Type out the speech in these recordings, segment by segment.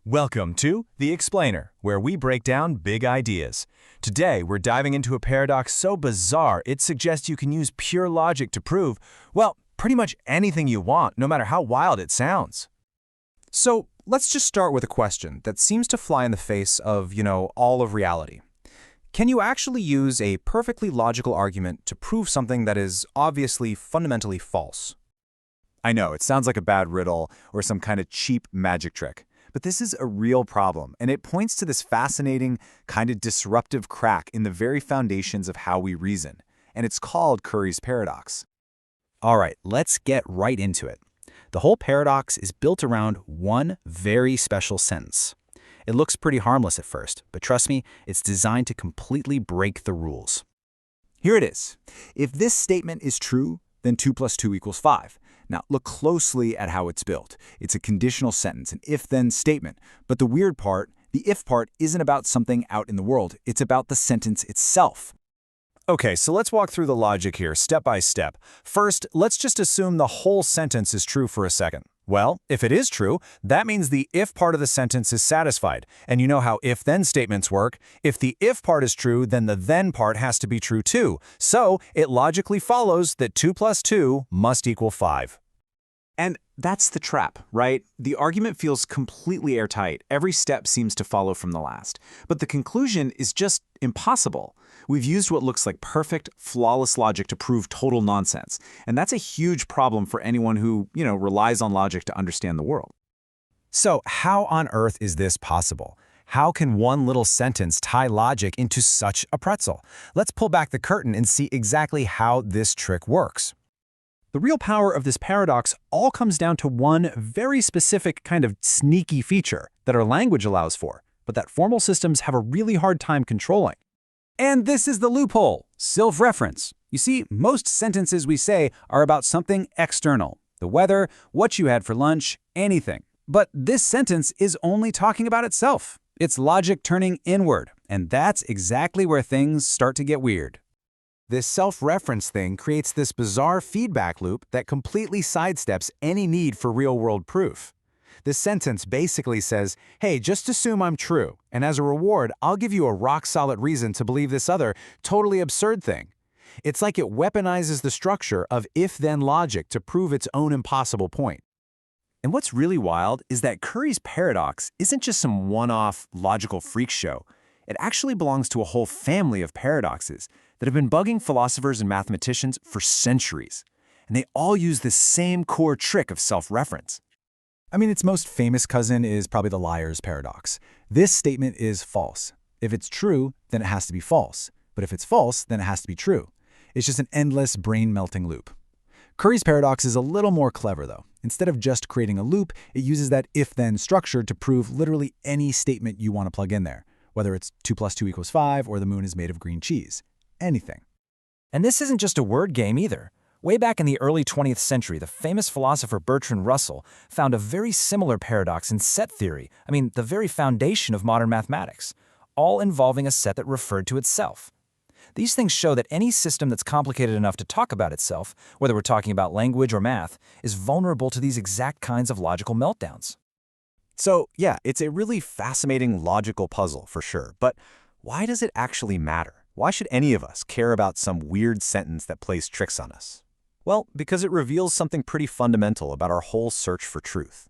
Welcome to The Explainer, where we break down big ideas. Today, we're diving into a paradox so bizarre it suggests you can use pure logic to prove, well, pretty much anything you want, no matter how wild it sounds. So let's just start with a question that seems to fly in the face of, all of reality. Can you actually use a perfectly logical argument to prove something that is obviously fundamentally false? I know, it sounds like a bad riddle or some kind of cheap magic trick. But this is a real problem, and it points to this fascinating, kind of disruptive crack in the very foundations of how we reason. And it's called Curry's paradox. All right, let's get right into it. The whole paradox is built around one very special sentence. It looks pretty harmless at first, but trust me, it's designed to completely break the rules. Here it is. If this statement is true, then 2 plus 2 equals 5. Now, look closely at how it's built. It's a conditional sentence, an if-then statement. But the weird part, the if part, isn't about something out in the world. It's about the sentence itself. Okay, so let's walk through the logic here, step by step. First, let's just assume the whole sentence is true for a second. Well, if it is true, that means the if part of the sentence is satisfied. And you know how if-then statements work. If the if part is true, then the then part has to be true too. So it logically follows that 2 plus 2 must equal 5. And that's the trap, right? The argument feels completely airtight. Every step seems to follow from the last. But the conclusion is just impossible. We've used what looks like perfect, flawless logic to prove total nonsense. And that's a huge problem for anyone who, relies on logic to understand the world. So how on earth is this possible? How can one little sentence tie logic into such a pretzel? Let's pull back the curtain and see exactly how this trick works. The real power of this paradox all comes down to one very specific kind of sneaky feature that our language allows for, but that formal systems have a really hard time controlling. And this is the loophole, self-reference. You see, most sentences we say are about something external, the weather, what you had for lunch, anything. But this sentence is only talking about itself. It's logic turning inward, and that's exactly where things start to get weird. This self-reference thing creates this bizarre feedback loop that completely sidesteps any need for real-world proof. This sentence basically says, hey, just assume I'm true, and as a reward, I'll give you a rock-solid reason to believe this other, totally absurd thing. It's like it weaponizes the structure of if-then logic to prove its own impossible point. And what's really wild is that Curry's paradox isn't just some one-off logical freak show. It actually belongs to a whole family of paradoxes that have been bugging philosophers and mathematicians for centuries. And they all use this same core trick of self-reference. I mean, its most famous cousin is probably the liar's paradox. This statement is false. If it's true, then it has to be false. But if it's false, then it has to be true. It's just an endless brain-melting loop. Curry's paradox is a little more clever, though. Instead of just creating a loop, it uses that if-then structure to prove literally any statement you want to plug in there, whether it's 2 plus 2 equals 5 or the moon is made of green cheese. Anything. And this isn't just a word game either. Way back in the early 20th century, the famous philosopher Bertrand Russell found a very similar paradox in set theory, the very foundation of modern mathematics, all involving a set that referred to itself. These things show that any system that's complicated enough to talk about itself, whether we're talking about language or math, is vulnerable to these exact kinds of logical meltdowns. So, yeah, it's a really fascinating logical puzzle for sure, but why does it actually matter? Why should any of us care about some weird sentence that plays tricks on us? Well, because it reveals something pretty fundamental about our whole search for truth.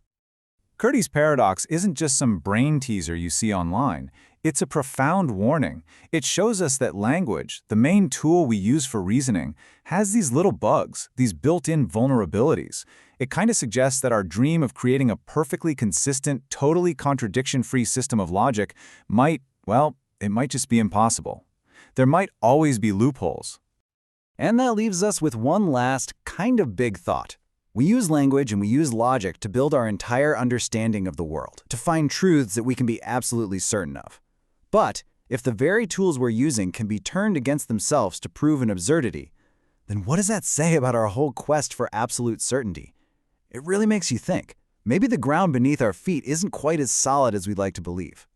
Curry's paradox isn't just some brain teaser you see online. It's a profound warning. It shows us that language, the main tool we use for reasoning, has these little bugs, these built-in vulnerabilities. It kind of suggests that our dream of creating a perfectly consistent, totally contradiction-free system of logic might just be impossible. There might always be loopholes. And that leaves us with one last kind of big thought. We use language and we use logic to build our entire understanding of the world, to find truths that we can be absolutely certain of. But if the very tools we're using can be turned against themselves to prove an absurdity, then what does that say about our whole quest for absolute certainty? It really makes you think. Maybe the ground beneath our feet isn't quite as solid as we'd like to believe.